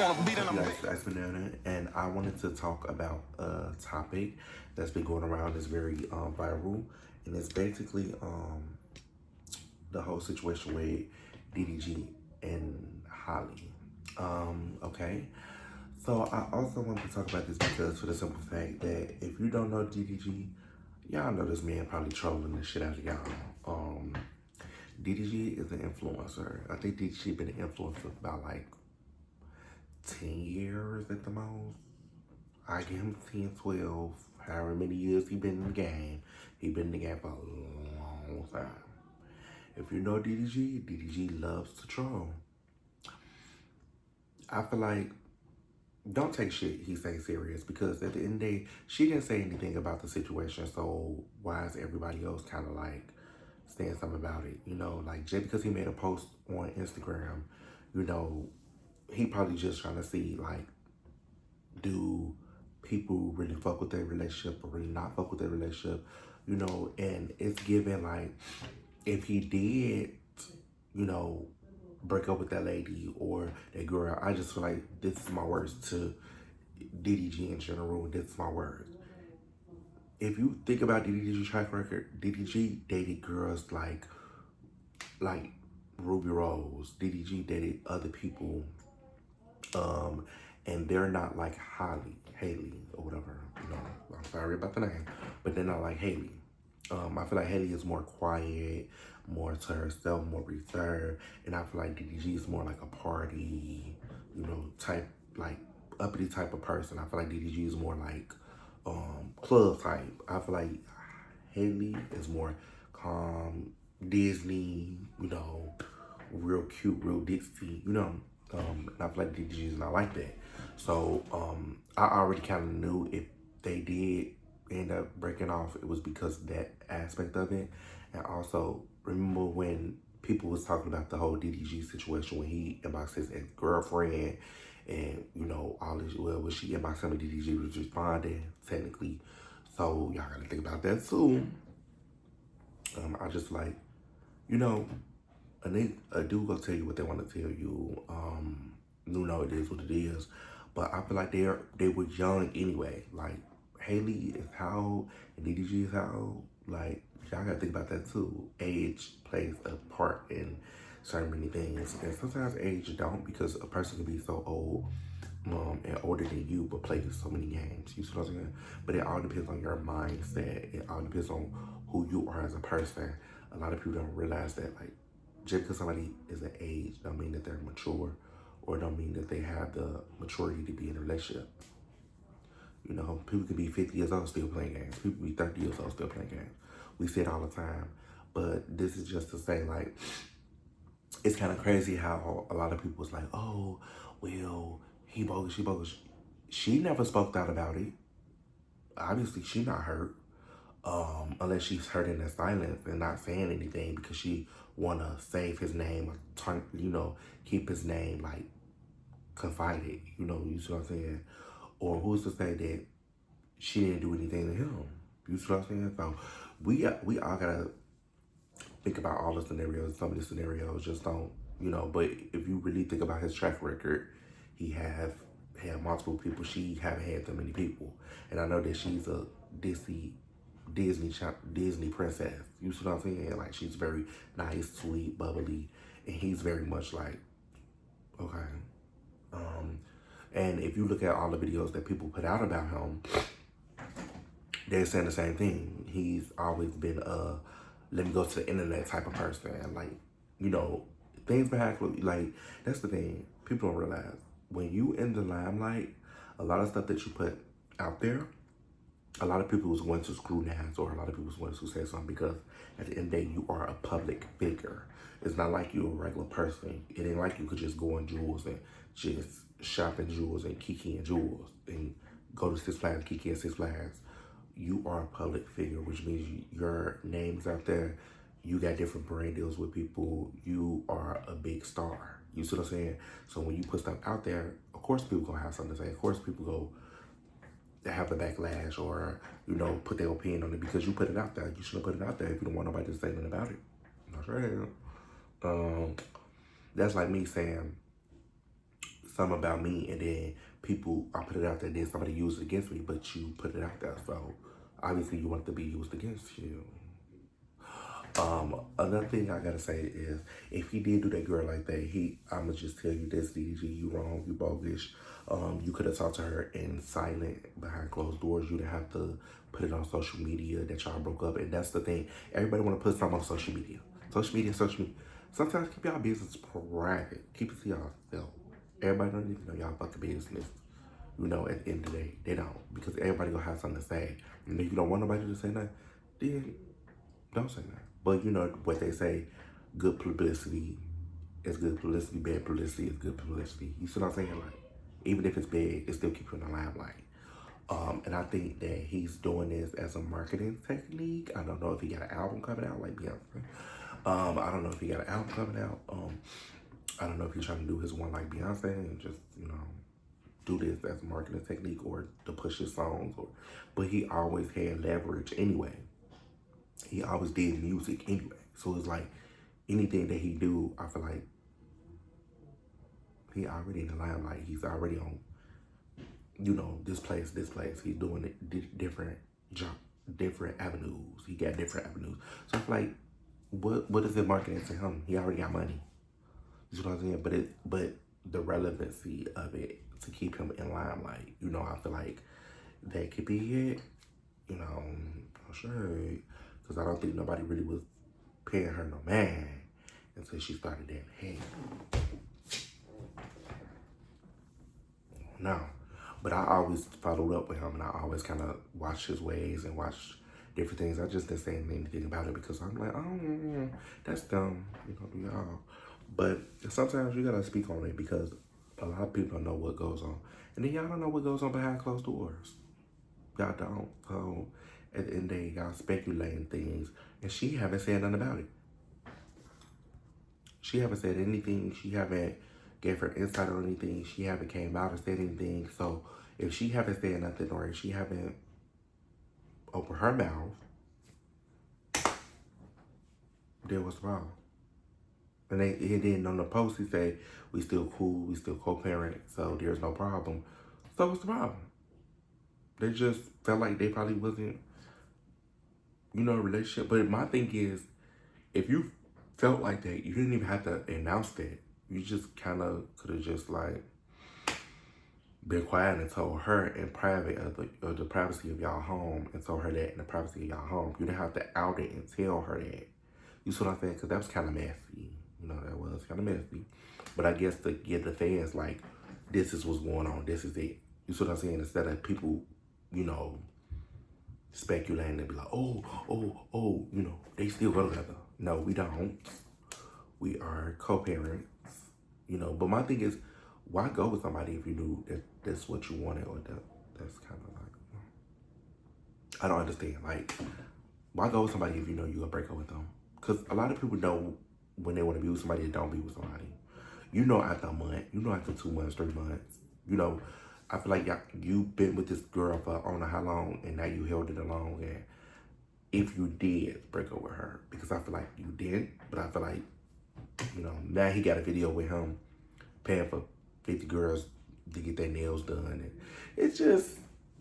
want to beat in a That's Banana, and I wanted to talk about a topic that's been going around. It's very viral, and it's basically the whole situation with DDG and Holly. Okay. So I also want to talk about this because for the simple fact that if you don't know DDG, y'all know this man probably trolling the shit out of y'all. DDG is an influencer. I think DDG been an influencer for about like 10 years at the most. I give him 10, 12, however many years he been in the game. He been in the game for a long time. If you know DDG, DDG loves to troll. I feel like don't take shit he say serious because at the end of the day, she didn't say anything about the situation. So why is everybody else kind of like saying something about it? You know, like just because he made a post on Instagram, you know, he probably just trying to see like, do people really fuck with their relationship or really not fuck with their relationship? You know, and it's given like if he did, you know, break up with that lady or that girl, I just feel like this is my words to DDG in general. This is my words. If you think about DDG's track record, DDG dated girls like Ruby Rose. DDG dated other people, and they're not like Haley or whatever. You know, I'm sorry about the name, but they're not like Haley. I feel like Haley is more quiet, more to herself, more reserved, and I feel like DDG is more like a party, you know, type like uppity type of person. I feel like DDG is more like club type. I feel like Haley is more calm, Disney, you know, real cute, real ditzy, you know. And I feel like DDG is not like that. So I already kind of knew if they did end up breaking off, it was because of that aspect of it. And also, remember when people was talking about the whole DDG situation when he inboxed his ex-girlfriend and, you know, all this, well, when she inboxed him and DDG was responding, technically. So y'all gotta think about that too. I just like, you know, a dude gonna tell you what they want to tell you. You know, it is what it is. But I feel like they were young anyway. Like Haley is how old and DDG is how old. Like y'all gotta think about that too. Age plays a part in so many things, and sometimes age don't because a person can be so old and older than you but play so many games. You see what I'm saying? But it all depends on your mindset. It all depends on who you are as a person. A lot of people don't realize that like just because somebody is an age don't mean that they're mature or don't mean that they have the maturity to be in a relationship. You know, people can be 50 years old still playing games. People can be 30 years old still playing games. We say it all the time. But this is just to say like, it's kind of crazy how a lot of people was like, oh, well, he bogus, she bogus. She never spoke out about it. Obviously, she not hurt. Unless she's hurt in the silence and not saying anything because she wanna save his name or turn, you know, keep his name like confided. You know, you see what I'm saying? Or who's to say that she didn't do anything to him? You see what I'm saying? So we all gotta think about all the scenarios. Some of the scenarios just don't, you know. But if you really think about his track record, he have had multiple people. She haven't had that many people, and I know that she's a Disney princess. You see what I'm saying? Like she's very nice, sweet, bubbly, and he's very much like okay. And if you look at all the videos that people put out about him, they're saying the same thing. He's always been a let me go to the internet type of person. And like, you know, things behind like that's the thing. People don't realize when you in the limelight, a lot of stuff that you put out there, a lot of people was going to scrutinize or a lot of people was going to say something because at the end of the day, you are a public figure. It's not like you're a regular person. It ain't like you could just go on Jewels and just shop in Jewels and Kiki and Jewels and go to Six Flags, Kiki and Six Flags. You are a public figure, which means your name's out there. You got different brand deals with people. You are a big star. You see what I'm saying? So when you put stuff out there, of course people gonna have something to say. Of course people go have the backlash or, you know, put their opinion on it because you put it out there. You shouldn't put it out there if you don't want nobody to say nothing about it. That's right. That's like me saying something about me, and then people, I put it out there, then somebody used it against me, but you put it out there, so obviously you want it to be used against you. Another thing I gotta say is, if he did do that girl like that, I'ma just tell you this, DG, you wrong, you bogus. You could have talked to her in silent, behind closed doors. You didn't have to put it on social media that y'all broke up. And that's the thing. Everybody want to put something on social media. Social media, social media. Sometimes keep y'all business private. Keep it to yourself. Everybody don't need to know y'all fucking business. You know, at the end of the day, they don't. Because everybody gonna have something to say. And if you don't want nobody to say nothing, then don't say nothing. But you know what they say, good publicity is good publicity, bad publicity is good publicity. You see what I'm saying? Like, even if it's bad, it still keeps you in the limelight. And I think that he's doing this as a marketing technique. I don't know if he got an album coming out like Beyonce. I don't know if he got an album coming out. I don't know if he's trying to do his one like Beyonce and just, you know, do this as a marketing technique or to push his songs. But he always had leverage anyway. He always did music anyway. So it's like anything that he do, I feel like he already in the limelight. He's already on, you know, this place. He's doing it different avenues. He got different avenues. So I feel like, what is it marketing to him? He already got money. You know what I'm saying? But the relevancy of it to keep him in limelight, you know, I feel like that could be it. You know, for sure. Because I don't think nobody really was paying her no man until she started that hey. No. But I always followed up with him, and I always kind of watched his ways and watched different things. I just didn't say anything about it because I'm like, oh, that's dumb. You know, y'all. But sometimes you gotta speak on it because a lot of people don't know what goes on. And then y'all don't know what goes on behind closed doors. Y'all don't. So at the end of the day, y'all speculating things. And she haven't said nothing about it. She haven't said anything. She haven't gave her insight on anything. She haven't came out and said anything. So if she haven't said nothing or if she haven't opened her mouth, then what's wrong? And then on the post he say, we still cool, we still co-parent, so there's no problem. So what's the problem? They just felt like they probably wasn't, you know, a relationship. But my thing is, if you felt like that, you didn't even have to announce that. You just kind of could have just like been quiet and told her in private of the privacy of y'all home and told her that in the privacy of y'all home. You didn't have to out it and tell her that. You see what I'm saying? Because that was kind of messy. You know, that was kind of messy. But I guess to give the fans like, this is what's going on. This is it. You see what I'm saying? Instead of people, you know, speculating and be like, oh, you know, they still go together. No, we don't. We are co-parents, you know. But my thing is, why go with somebody if you knew that that's what you wanted or that's kind of like, I don't understand. Like, why go with somebody if you know you're going to break up with them? Because a lot of people know when they want to be with somebody and don't be with somebody. You know after a month, you know after 2 months, 3 months. You know, I feel like you've been with this girl for I don't know how long and now you held it along. And if you did break up with her, because I feel like you didn't, but I feel like, you know, now he got a video with him paying for 50 girls to get their nails done. And it's just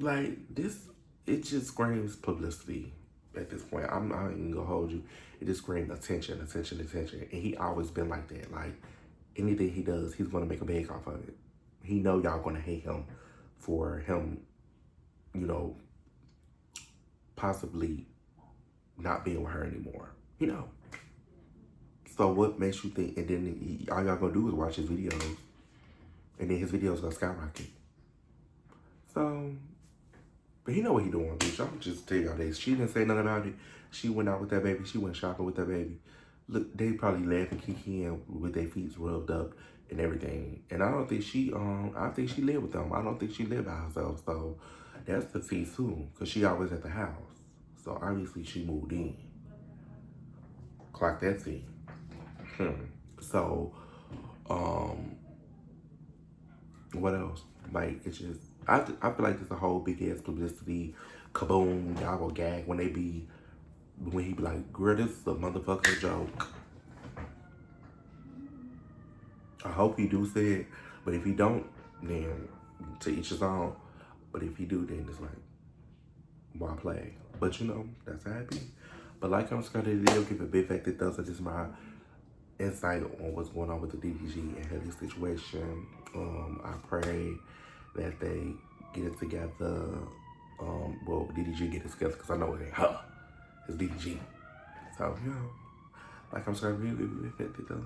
like this, it just screams publicity at this point. I'm not even gonna hold you. It just screams attention. And he always been like that. Like anything he does, he's gonna make a bag off of it. He know y'all gonna hate him for him, you know, possibly not being with her anymore. You know. So what makes you think, and then all y'all gonna do is watch his videos, and then his videos gonna skyrocket. So, but he know what he doing, bitch. I'm just tell y'all this. She didn't say nothing about it. She went out with that baby. She went shopping with that baby. Look, they probably laughing, kikiing with their feet rubbed up and everything. And I don't think she, I think she lived with them. I don't think she lived by herself. So that's the fee too, because she always at the house. So obviously she moved in. Clock that fee. So, what else? Like, it's just, I feel like there's a whole big ass publicity, kaboom, y'all go gag when he be like, girl, this is a motherfucking joke. I hope he do say it, But if you don't, then to each his own. But if you do, then it's like, why play? But you know, that's how it be. But like I'm scared of the give a big fact that does. This is my insight on what's going on with the DDG and Haley situation. I pray that they get it together. Well, DDG get it together because I know it ain't her. It's DDG. So, you know, like I'm scared of the big fact that does.